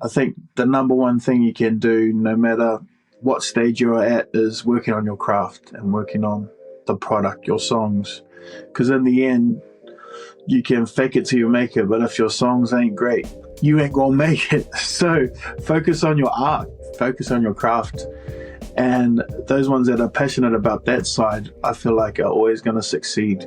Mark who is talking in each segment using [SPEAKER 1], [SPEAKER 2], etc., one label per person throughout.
[SPEAKER 1] I think the number one thing you can do, no matter what stage you're at, is working on your craft and working on the product, your songs. Because in the end, you can fake it till you make it, but if your songs ain't great, you ain't gonna make it. So focus on your art, focus on your craft. And those ones that are passionate about that side, I feel like are always gonna succeed.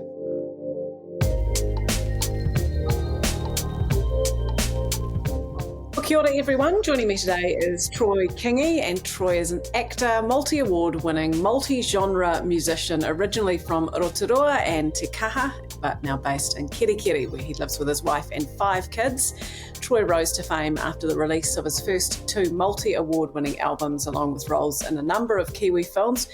[SPEAKER 2] Kia ora everyone, joining me today is Troy Kingi, and Troy is an actor, multi-award winning, multi-genre musician, originally from Rotorua and Te Kaha, but now based in Kerikeri, where he lives with his wife and 5 kids. Troy rose to fame after the release of his first 2 multi-award winning albums, along with roles in a number of Kiwi films.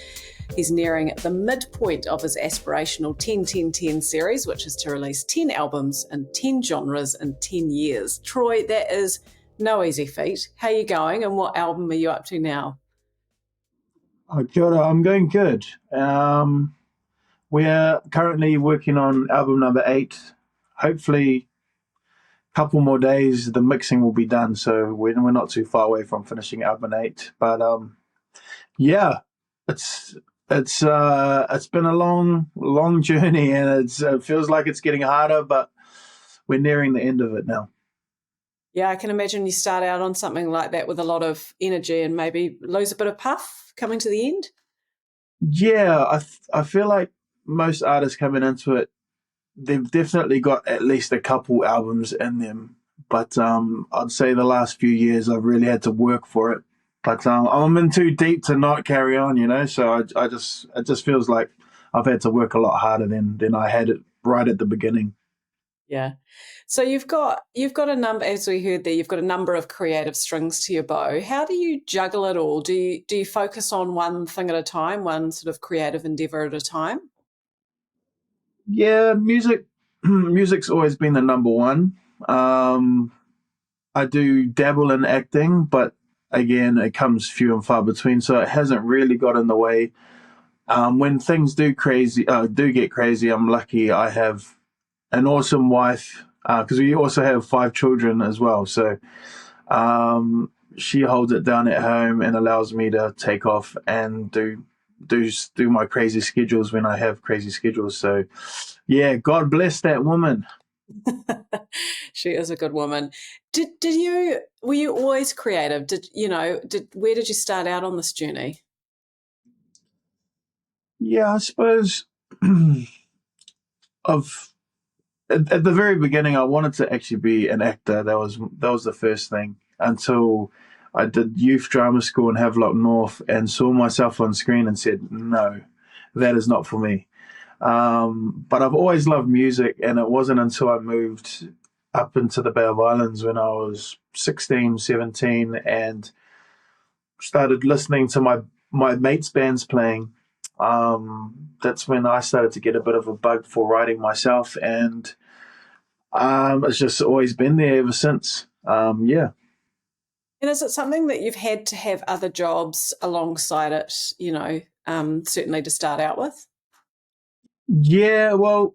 [SPEAKER 2] He's nearing the midpoint of his aspirational 10-10-10 series, which is to release 10 albums in 10 genres in 10 years. Troy, that is no easy feat. How are you going, and what album are you up to now?
[SPEAKER 1] Oh, kia ora, I'm going good. We're currently working on album number 8. Hopefully, a couple more days, the mixing will be done, so we're not too far away from finishing album 8. But yeah, it's it's been a long journey, and it feels like it's getting harder, but we're nearing the end of it now.
[SPEAKER 2] Yeah, I can imagine you start out on something like that with a lot of energy and maybe lose a bit of puff coming to the end.
[SPEAKER 1] Yeah, I feel like most artists coming into it, they've definitely got at least a couple albums in them. But I'd say the last few years I've really had to work for it. But I'm in too deep to not carry on, you know. So I just it just feels like I've had to work a lot harder than I had it right at the beginning.
[SPEAKER 2] Yeah. So you've got a number, as we heard there, you've got a number of creative strings to your bow. How do you juggle it all? Do you focus on one thing at a time, one sort of creative endeavor at a time?
[SPEAKER 1] Yeah, music's always been the number one. Um, I do dabble in acting, but again, it comes few and far between, so it hasn't really got in the way. When things do get crazy, I'm lucky. I have an awesome wife because we also have 5 children as well. So she holds it down at home and allows me to take off and do my crazy schedules when I have crazy schedules. So yeah, God bless that woman.
[SPEAKER 2] She is a good woman. Did you were you always creative? Did where did you start out on this journey?
[SPEAKER 1] Yeah, I suppose of at the very beginning, I wanted to actually be an actor. That was the first thing until I did youth drama school in Havelock North and saw myself on screen and said, no, that is not for me. But I've always loved music, and it wasn't until I moved up into the Bay of Islands when I was 16, 17, and started listening to my mates' bands playing. That's when I started to get a bit of a bug for writing myself, and it's just always been there ever since. Yeah.
[SPEAKER 2] And is it something that you've had to have other jobs alongside it, certainly to start out with?
[SPEAKER 1] Yeah, well,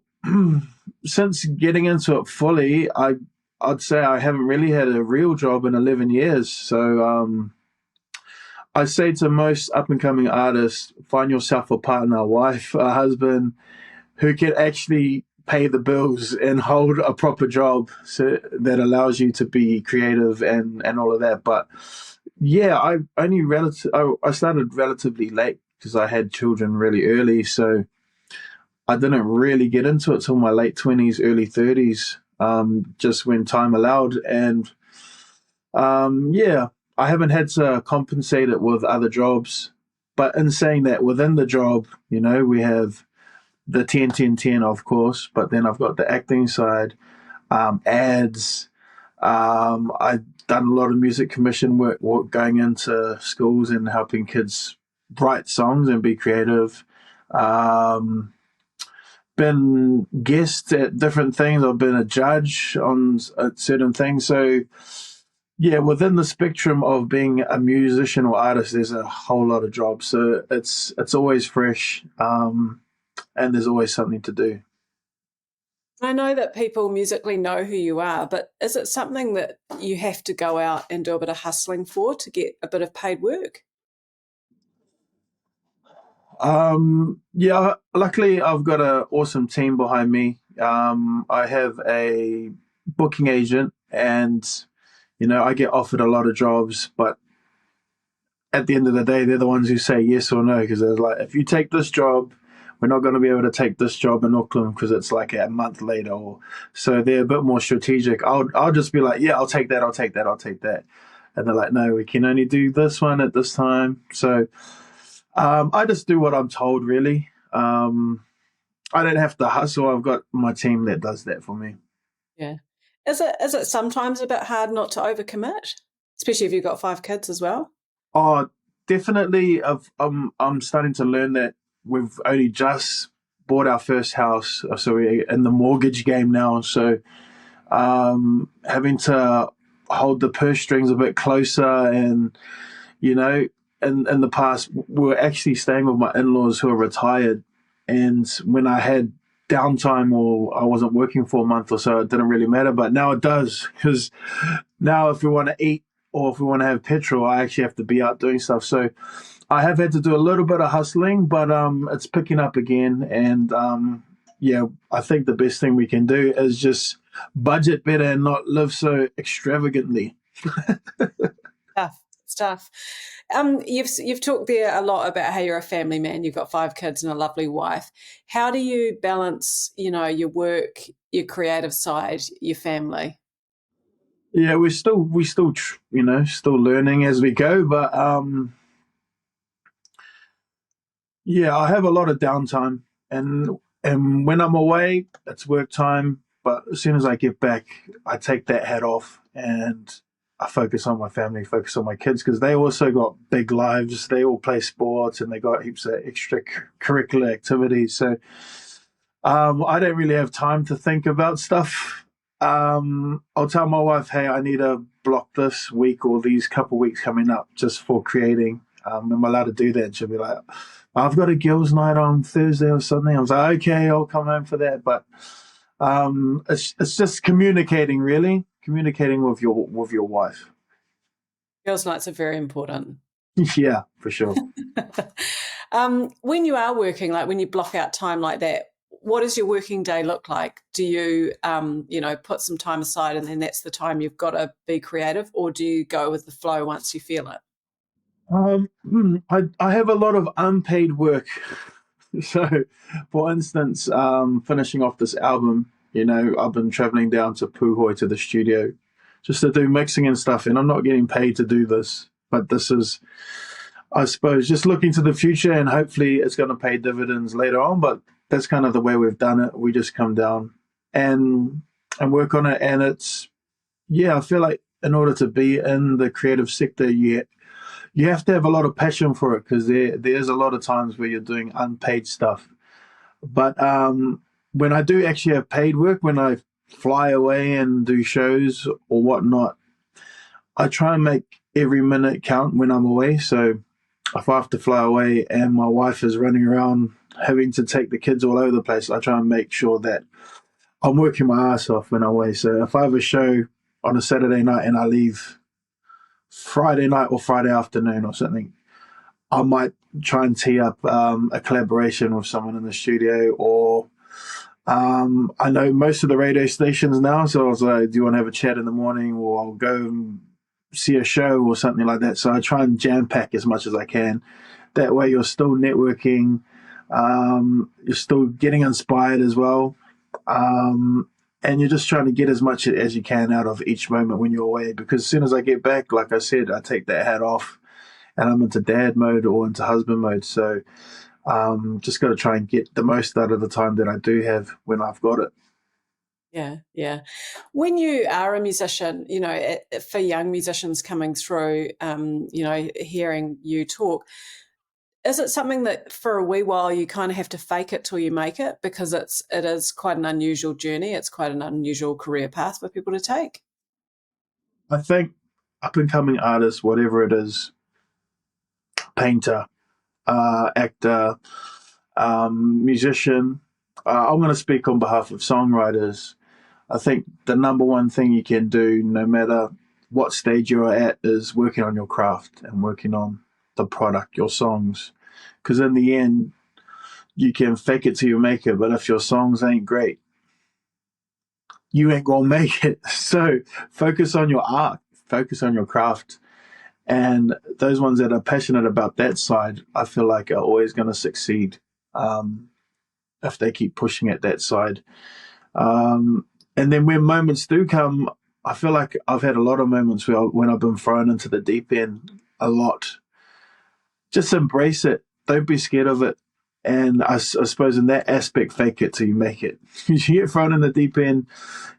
[SPEAKER 1] since getting into it fully, I'd say I haven't really had a real job in 11 years. So I say to most up and coming artists, find yourself a partner, a wife, a husband who can actually pay the bills and hold a proper job so that allows you to be creative and all of that. But yeah, I started relatively late because I had children really early, so I didn't really get into it till my late 20s, early 30s, just when time allowed. And yeah, I haven't had to compensate it with other jobs. But in saying that, within the job, we have the 10-10-10, of course, but then I've got the acting side, ads. I've done a lot of music commission work going into schools and helping kids write songs and be creative. Um, been guest at different things. I've been a judge on certain things. So yeah, within the spectrum of being a musician or artist, there's a whole lot of jobs. So it's always fresh, and there's always something to do.
[SPEAKER 2] I know that people musically know who you are, but is it something that you have to go out and do a bit of hustling for to get a bit of paid work?
[SPEAKER 1] Yeah, luckily I've got an awesome team behind me. I have a booking agent, and I get offered a lot of jobs, but at the end of the day, they're the ones who say yes or no, because they're like, if you take this job, we're not going to be able to take this job in Auckland because it's like a month later. Or so they're a bit more strategic. I'll just be like, yeah, I'll take that, I'll take that, I'll take that, and they're like, no, we can only do this one at this time. So I just do what I'm told, really. I don't have to hustle. I've got my team that does that for me.
[SPEAKER 2] Yeah. Is it sometimes a bit hard not to overcommit, especially if you've got 5 kids as well?
[SPEAKER 1] Oh, definitely. I'm starting to learn that we've only just bought our first house, so we're in the mortgage game now. So having to hold the purse strings a bit closer, and you know, in the past, we were actually staying with my in-laws who are retired, and when I had downtime or I wasn't working for a month or so, it didn't really matter. But now it does, because now if we want to eat or if we want to have petrol, I actually have to be out doing stuff. So I have had to do a little bit of hustling, but it's picking up again. And yeah, I think the best thing we can do is just budget better and not live so extravagantly.
[SPEAKER 2] Tough stuff. You've talked there a lot about how you're a family man. You've got 5 kids and a lovely wife. How do you balance, your work, your creative side, your family?
[SPEAKER 1] Yeah, we still still learning as we go, but yeah, I have a lot of downtime, and when I'm away, it's work time. But as soon as I get back, I take that hat off and I focus on my family, focus on my kids, because they also got big lives. They all play sports and they got heaps of extracurricular activities. So I don't really have time to think about stuff. I'll tell my wife, hey, I need to block this week or these couple weeks coming up just for creating. Am I allowed to do that? And she'll be like, I've got a girls' night on Thursday or something. I was like, okay, I'll come home for that. But it's just communicating, really, communicating with your wife.
[SPEAKER 2] Girls' nights are very important.
[SPEAKER 1] Yeah, for sure.
[SPEAKER 2] When you are working, like when you block out time like that, what does your working day look like? Do you, put some time aside and then that's the time you've got to be creative, or do you go with the flow once you feel it?
[SPEAKER 1] I have a lot of unpaid work. So, for instance, finishing off this album, I've been traveling down to Puhoi to the studio just to do mixing and stuff, and I'm not getting paid to do this. But this is, I suppose, just looking to the future, and hopefully it's going to pay dividends later on. But that's kind of the way we've done it. We just come down and and work on it, and it's yeah. I feel like in order to be in the creative sector, you have to have a lot of passion for it, because there's a lot of times where you're doing unpaid stuff. But when I do actually have paid work, when I fly away and do shows or whatnot, I try and make every minute count when I'm away. So if I have to fly away and my wife is running around having to take the kids all over the place, I try and make sure that I'm working my ass off when I'm away. So if I have a show on a Saturday night and I leave Friday night or Friday afternoon or something, I might try and tee up a collaboration with someone in the studio, or I know most of the radio stations now, so I was like, do you want to have a chat in the morning, or I'll go and see a show or something like that. So I try and jam pack as much as I can. That way, you're still networking, you're still getting inspired as well, and you're just trying to get as much as you can out of each moment when you're away. Because as soon as I get back, like I said, I take that hat off and I'm into dad mode or into husband mode. So just got to try and get the most out of the time that I do have when I've got it.
[SPEAKER 2] Yeah, yeah. When you are a musician, for young musicians coming through, hearing you talk, is it something that for a wee while you kind of have to fake it till you make it, because it is quite an unusual journey. It's quite an unusual career path for people to take.
[SPEAKER 1] I think up and coming artists, whatever it is, painter, actor, musician, I'm going to speak on behalf of songwriters. I think the number one thing you can do, no matter what stage you're at, is working on your craft and working on the product, your songs. Because in the end, you can fake it till you make it, but if your songs ain't great, you ain't gonna make it. So focus on your art, focus on your craft. And those ones that are passionate about that side, I feel like are always going to succeed um, if they keep pushing at that side. Um, and then when moments do come, I feel like I've had a lot of moments when I've been thrown into the deep end a lot. Just embrace it. Don't be scared of it. And I suppose in that aspect, fake it till you make it. You get thrown in the deep end,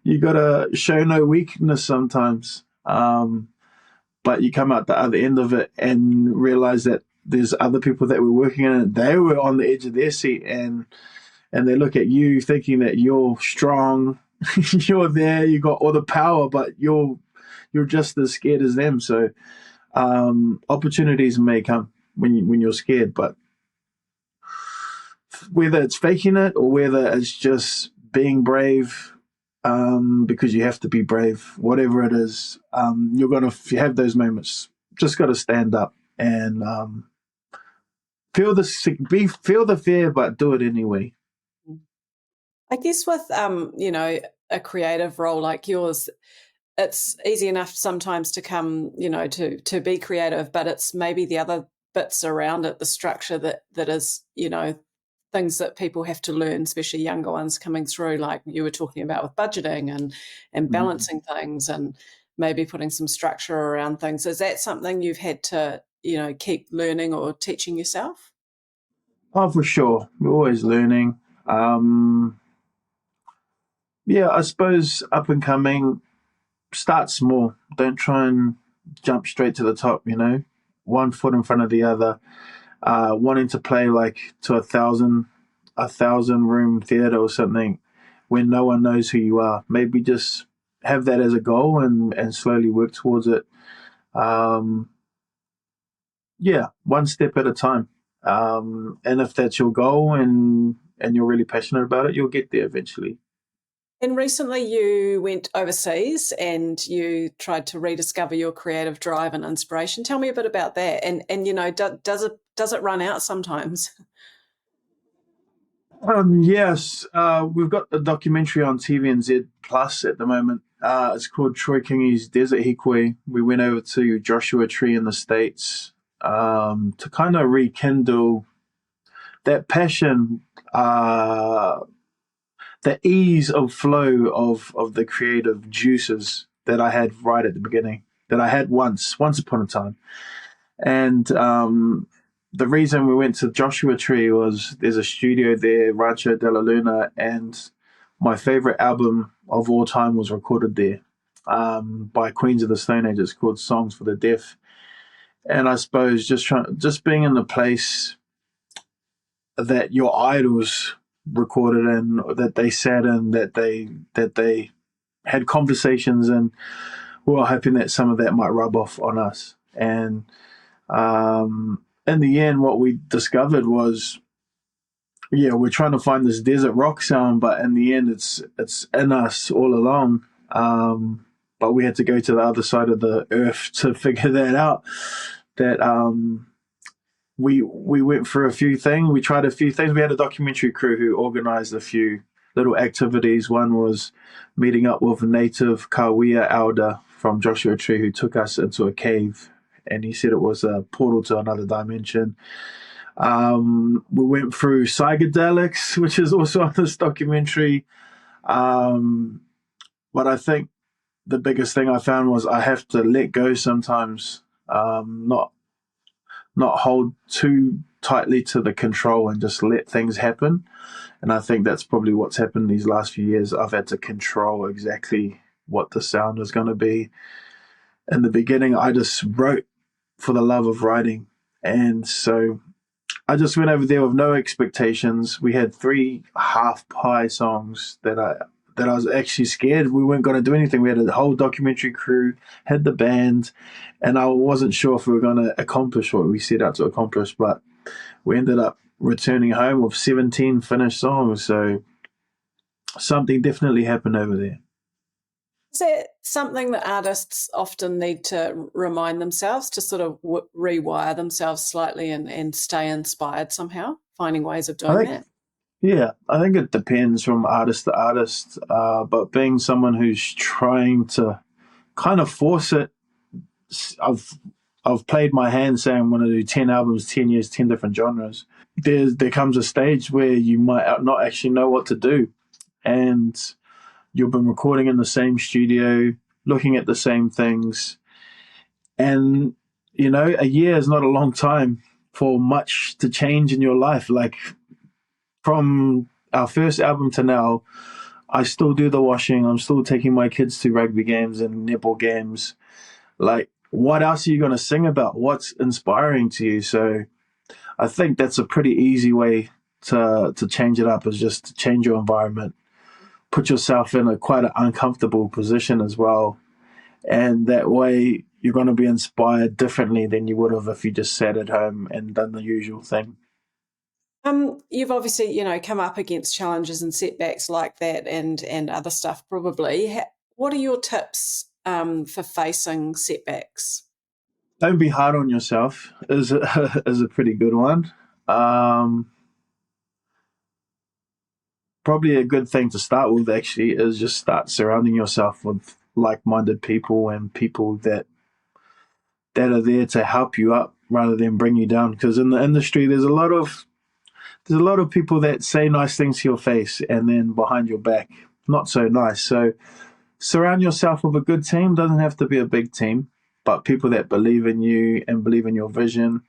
[SPEAKER 1] you got to show no weakness sometimes. But you come out the other end of it and realize that there's other people that were working in it. They were on the edge of their seat, and they look at you thinking that you're strong, you're there, you got all the power, but you're just as scared as them. So opportunities may come when you're scared, but whether it's faking it or whether it's just being brave, because you have to be brave, whatever it is, you're going to have those moments. Just got to stand up and feel the fear, but do it anyway.
[SPEAKER 2] I guess with a creative role like yours, it's easy enough sometimes to come, to be creative, but it's maybe the other bits around it, the structure that is, things that people have to learn, especially younger ones coming through, like you were talking about with budgeting and
[SPEAKER 1] Mm.
[SPEAKER 2] balancing things and maybe putting some structure around things. Is that something you've had to, keep learning or teaching yourself?
[SPEAKER 1] Oh, for sure. We're always learning. Um, yeah, I suppose up and coming, start small. Don't try and jump straight to the top, one foot in front of the other. Wanting to play like to a thousand room theater or something when no one knows who you are. Maybe just have that as a goal and slowly work towards it. Um, yeah, one step at a time. And if that's your goal and you're really passionate about it, you'll get there eventually.
[SPEAKER 2] And recently you went overseas and you tried to rediscover your creative drive and inspiration. Tell me a bit about that. And does it run out sometimes?
[SPEAKER 1] Yes, we've got a documentary on TVNZ Plus at the moment. It's called Troy Kingi's Desert Hikwe. We went over to Joshua Tree in the States to kind of rekindle that passion, the ease of flow of the creative juices that I had right at the beginning, that I had once upon a time. And the reason we went to Joshua Tree was there's a studio there, Rancho de la Luna, and my favorite album of all time was recorded there by Queens of the Stone Age. It's called Songs for the Deaf. And I suppose just being in the place that your idols recorded in, that they sat in, that they had conversations, and we were hoping that some of that might rub off on us. And in the end, what we discovered was, yeah, we're trying to find this desert rock sound, but in the end, it's in us all along. But we had to go to the other side of the earth to figure that out. That we went through a few things. We tried a few things. We had a documentary crew who organized a few little activities. One was meeting up with a native Kawia elder from Joshua Tree who took us into a cave, and he said it was a portal to another dimension. We went through psychedelics, which is also on this documentary. Um, but I think the biggest thing I found was I have to let go sometimes, not hold too tightly to the control and just let things happen. And I think that's probably what's happened these last few years. I've had to control exactly what the sound is going to be. In the beginning, I just wrote for the love of writing. And so I just went over there with no expectations. We had three half pie songs that I was actually scared we weren't going to do anything. We had a whole documentary crew, had the band, and I wasn't sure if we were going to accomplish what we set out to accomplish. But we ended up returning home with 17 finished songs. So something definitely happened over there.
[SPEAKER 2] Is that something that artists often need to remind themselves to sort of rewire themselves slightly and stay inspired somehow, finding ways of
[SPEAKER 1] I
[SPEAKER 2] doing
[SPEAKER 1] think,
[SPEAKER 2] that?
[SPEAKER 1] yeah, I think it depends from artist to artist. But being someone who's trying to kind of force it, I've I've played my hand saying I'm going to do 10 albums, 10 years, 10 different genres. There comes a stage where you might not actually know what to do, and you've been recording in the same studio, looking at the same things, and a year is not a long time for much to change in your life. Like from our first album to now, I still do the washing. I'm still taking my kids to rugby games and netball games. Like, what else are you going to sing about? What's inspiring to you? So I think that's a pretty easy way to change it up, is just to change your environment, put yourself in a quite an uncomfortable position as well, and that way you're going to be inspired differently than you would have if you just sat at home and done the usual thing.
[SPEAKER 2] You've obviously, come up against challenges and setbacks like that, and other stuff probably. What are your tips for facing setbacks?
[SPEAKER 1] Don't be hard on yourself is is a pretty good one. Um, Probably a good thing to start with actually is just start surrounding yourself with like-minded people and people that are there to help you up rather than bring you down. Because in the industry, there's a lot of people that say nice things to your face and then behind your back, not so nice. So surround yourself with a good team. Doesn't have to be a big team, but people that believe in you and believe in your vision.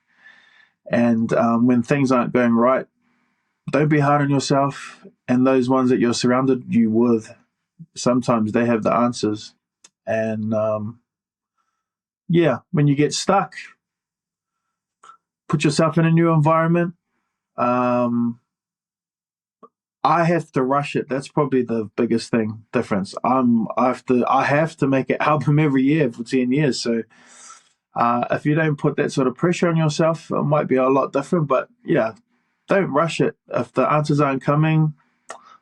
[SPEAKER 1] And when things aren't going right, don't be hard on yourself. And those ones that you're surrounded you with, sometimes they have the answers. And yeah, when you get stuck, put yourself in a new environment. Um, I have to rush it. That's probably the biggest thing difference. I have to make an album every year for 10 years. So if you don't put that sort of pressure on yourself, it might be a lot different. But yeah, don't rush it. If the answers aren't coming,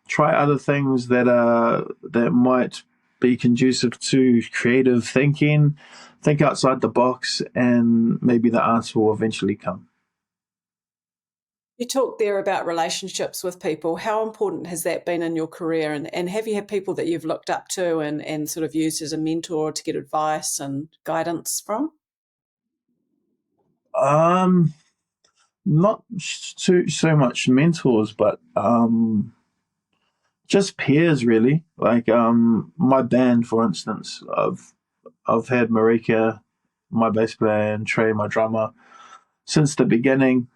[SPEAKER 1] try other things that might be conducive to creative thinking. Think outside the box, and maybe the answer will eventually come.
[SPEAKER 2] You talked there about relationships with people. How important has that been in your career? And have you had people that you've looked up to and sort of used as a mentor to get advice and guidance from?
[SPEAKER 1] Um, Not so much mentors, but just peers really. Like my band, for instance, I've had Marika, my bass player, and Trey, my drummer, since the beginning,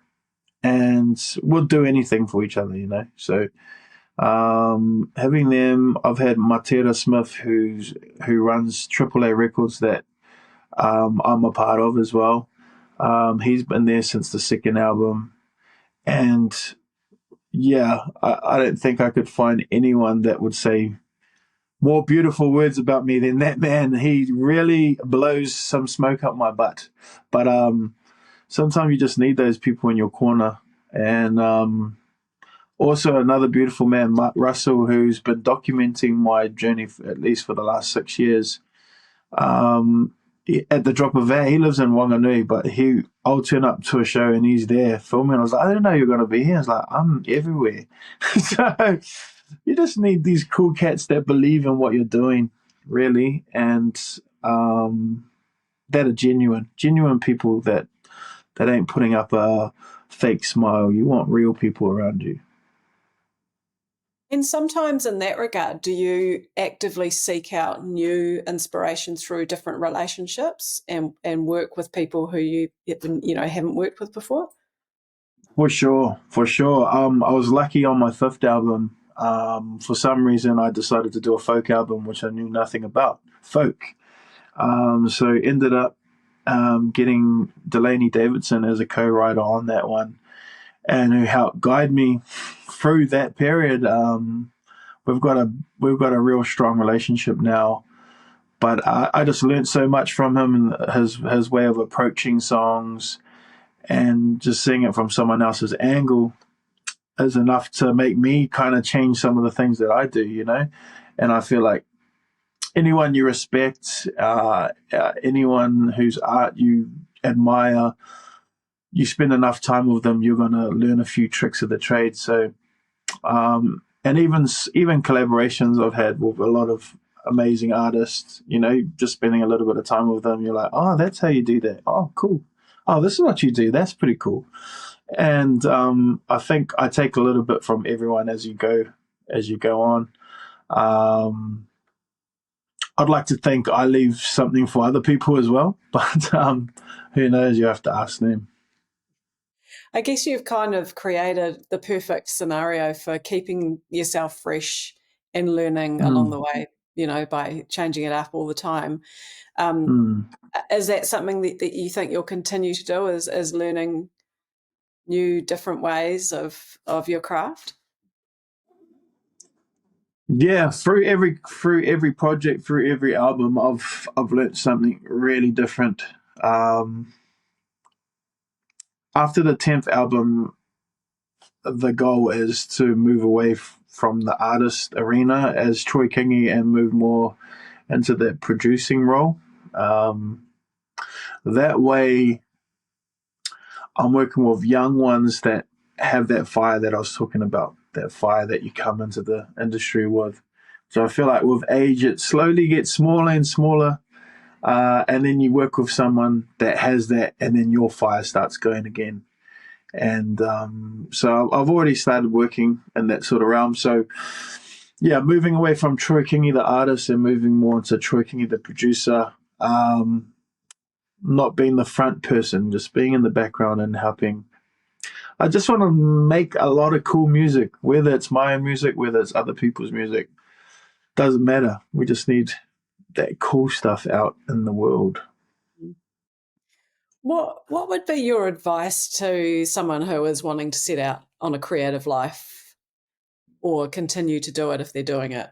[SPEAKER 1] and we'll do anything for each other, you know. So having them, I've had Matera Smith, who runs AAA Records that I'm a part of as well. He's been there since the second album, and yeah, I don't think I could find anyone that would say more beautiful words about me than that man. He really blows some smoke up my butt. But sometimes you just need those people in your corner. And also another beautiful man, Mark Russell, who's been documenting my journey at least for the last 6 years. Um, at the drop of a hat, he lives in Wanganui, but I'll turn up to a show and he's there filming. I was like, I didn't know you were going to be here. I was like, I'm everywhere. So you just need these cool cats that believe in what you're doing, really, and that are genuine people that ain't putting up a fake smile. You want real people around you.
[SPEAKER 2] And sometimes in that regard, do you actively seek out new inspiration through different relationships and work with people who you haven't worked with before?
[SPEAKER 1] For sure, for sure. I was lucky on my fifth album. For some reason, I decided to do a folk album, which I knew nothing about folk. So ended up getting Delaney Davidson as a co-writer on that one, and who helped guide me through that period. We've got a we've got a real strong relationship now. But I just learned so much from him and his way of approaching songs and just seeing it from someone else's angle. is enough to make me kind of change some of the things that I do, And I feel like anyone you respect, anyone whose art you admire, you spend enough time with them, you're going to learn a few tricks of the trade. So, and even collaborations I've had with a lot of amazing artists, just spending a little bit of time with them, you're like, oh, that's how you do that. Oh, cool. Oh, this is what you do. That's pretty cool. And I think I take a little bit from everyone as you go on. Um, I'd like to think I leave something for other people as well, but who knows? You have to ask them.
[SPEAKER 2] I guess you've kind of created the perfect scenario for keeping yourself fresh and learning along the
[SPEAKER 1] Mm,
[SPEAKER 2] way, by changing it up all the time. Um,
[SPEAKER 1] mm.
[SPEAKER 2] is that something that you think you'll continue to do, is learning new, different ways of your craft?
[SPEAKER 1] Yeah, through every project, through every album, I've learnt something really different. Um, After the 10th album, the goal is to move away from the artist arena as Troy Kingi and move more into that producing role. Um, that way, I'm working with young ones that have that fire that I was talking about, that fire that you come into the industry with. So I feel like with age, it slowly gets smaller and smaller. And then you work with someone that has that, and then your fire starts going again. And so I've already started working in that sort of realm. So yeah, moving away from Troy Kingi, the artist, and moving more into Troy Kingi, the producer. Not being the front person, just being in the background and helping. I just want to make a lot of cool music, whether it's my own music, whether it's other people's music. Doesn't matter. We just need that cool stuff out in the world.
[SPEAKER 2] What would be your advice to someone who is wanting to set out on a creative life or continue to do it if they're doing it?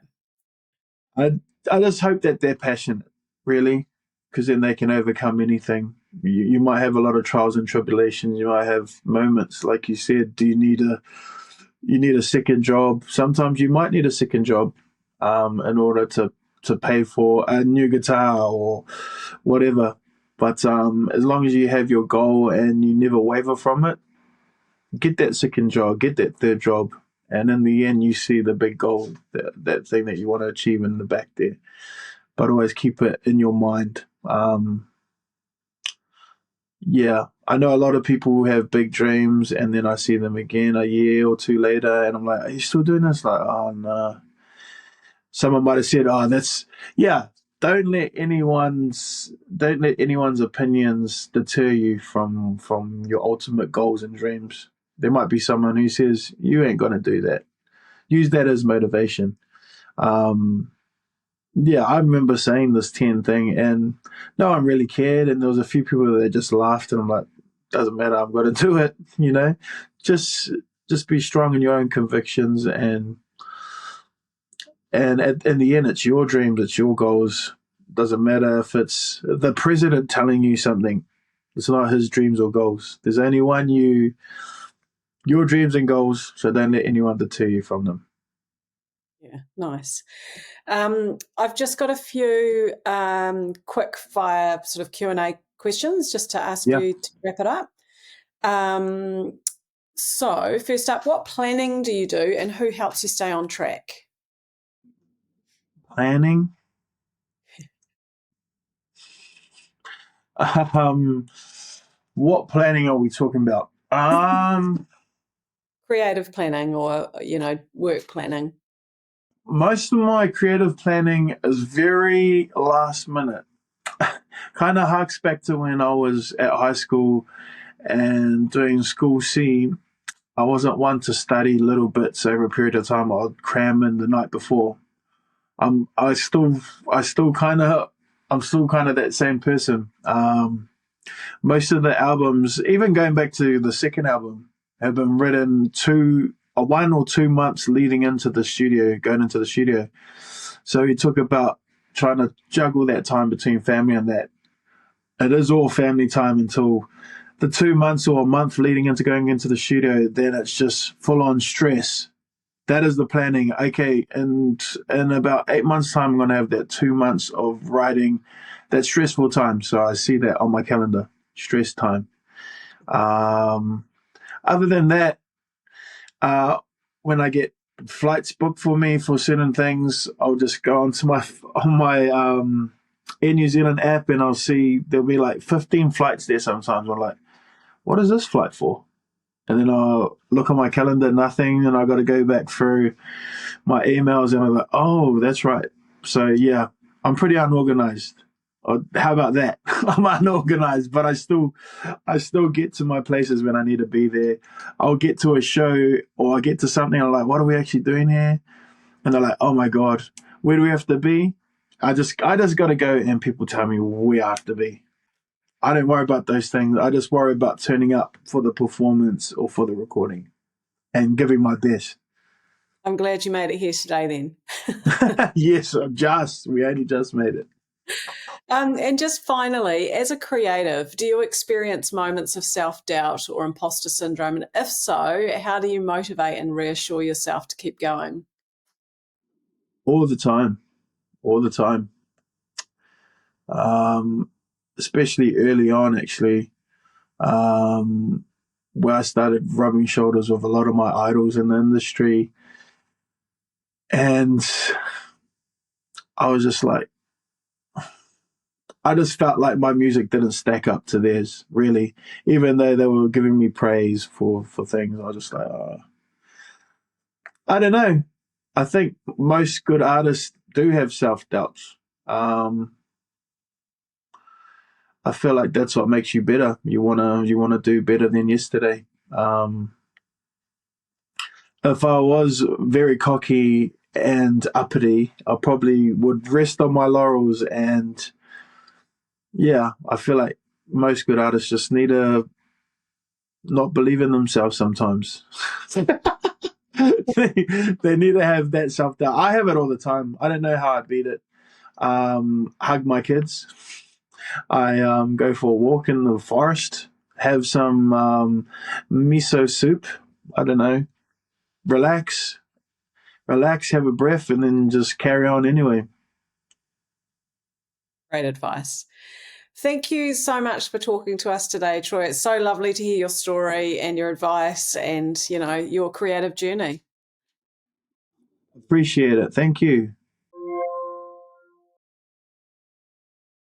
[SPEAKER 1] I I just hope that they're passionate, really, because then they can overcome anything. You might have a lot of trials and tribulations. You might have moments, like you said. Do you need a second job? Sometimes you might need a second job, in order to pay for a new guitar or whatever. But as long as you have your goal and you never waver from it, get that second job, get that third job, and in the end, you see the big goal, that thing that you want to achieve in the back there. But always keep it in your mind. Yeah, I know a lot of people who have big dreams, and then I see them again a year or two later, and I'm like, "Are you still doing this?" Like, oh no. Someone might have said, "Oh, that's yeah." Don't let anyone's opinions deter you from your ultimate goals and dreams. There might be someone who says you ain't gonna do that. Use that as motivation. Um, yeah, I remember saying this 10 thing and no one really cared. And there was a few people that just laughed and I'm like, doesn't matter, I'm going to do it. Just, just be strong in your own convictions and in the end, it's your dreams, it's your goals. Doesn't matter if it's the president telling you something. It's not his dreams or goals. There's only one you, your dreams and goals, so don't let anyone deter you from them.
[SPEAKER 2] Yeah, nice. I've just got a few quick fire sort of Q&A questions just to ask
[SPEAKER 1] Yeah.
[SPEAKER 2] you to wrap it up. Um, so first up, what planning do you do and who helps you stay on track?
[SPEAKER 1] Planning. Um, what planning are we talking about?
[SPEAKER 2] Creative planning or, work planning?
[SPEAKER 1] Most of my creative planning is very last minute. Kind of harks back to when I was at high school and doing school C. I wasn't one to study little bits over a period of time. I'd cram in the night before. I'm I still I still kind of I'm still kind of that same person. Most of the albums, even going back to the second album, have been written 1 or 2 months leading into the studio, going into the studio. So you talk about trying to juggle that time between family and that. It is all family time until the 2 months or a month leading into going into the studio, then it's just full on stress. That is the planning. Okay, and in about 8 months' time, I'm gonna have that 2 months of writing, that stressful time. So I see that on my calendar, stress time. Um, Other than that, uh, when I get flights booked for me for certain things, I'll just go onto my on my Air New Zealand app, and I'll see there'll be like 15 flights there. Sometimes I'm like, what is this flight for? And then I'll look on my calendar, nothing, and I got to go back through my emails, and I'm like, oh, that's right. So yeah, I'm pretty unorganized. Or how about that? I'm unorganized, but I still get to my places when I need to be there. I'll get to a show or I get to something. I'm like, what are we actually doing here? And they're like, oh my god, where do we have to be? I just got to go, and people tell me where I have to be. I don't worry about those things. I just worry about turning up for the performance or for the recording and giving my best.
[SPEAKER 2] I'm glad you made it here today then.
[SPEAKER 1] Yes, we only just made it.
[SPEAKER 2] And just finally, as a creative, do you experience moments of self doubt or imposter syndrome? And if so, how do you motivate and reassure yourself to keep going?
[SPEAKER 1] All the time, all the time. Um, Especially early on, actually, um, where I started rubbing shoulders with a lot of my idols in the industry, and I was just like, I just felt like my music didn't stack up to theirs, really. Even though they were giving me praise for things, I was just like, I don't know. I think most good artists do have self doubts. Um, I feel like that's what makes you better. You wanna do better than yesterday. If I was very cocky and uppity, I probably would rest on my laurels. And yeah, I feel like most good artists just need to not believe in themselves sometimes. they need to have that self doubt. I have it all the time. I don't know how I beat it. Hug my kids. I go for a walk in the forest, have some miso soup. I don't know, relax, relax, have a breath, and then just carry on anyway.
[SPEAKER 2] Great advice. Thank you so much for talking to us today, Troy. It's so lovely to hear your story and your advice and, your creative journey.
[SPEAKER 1] Appreciate it. Thank you.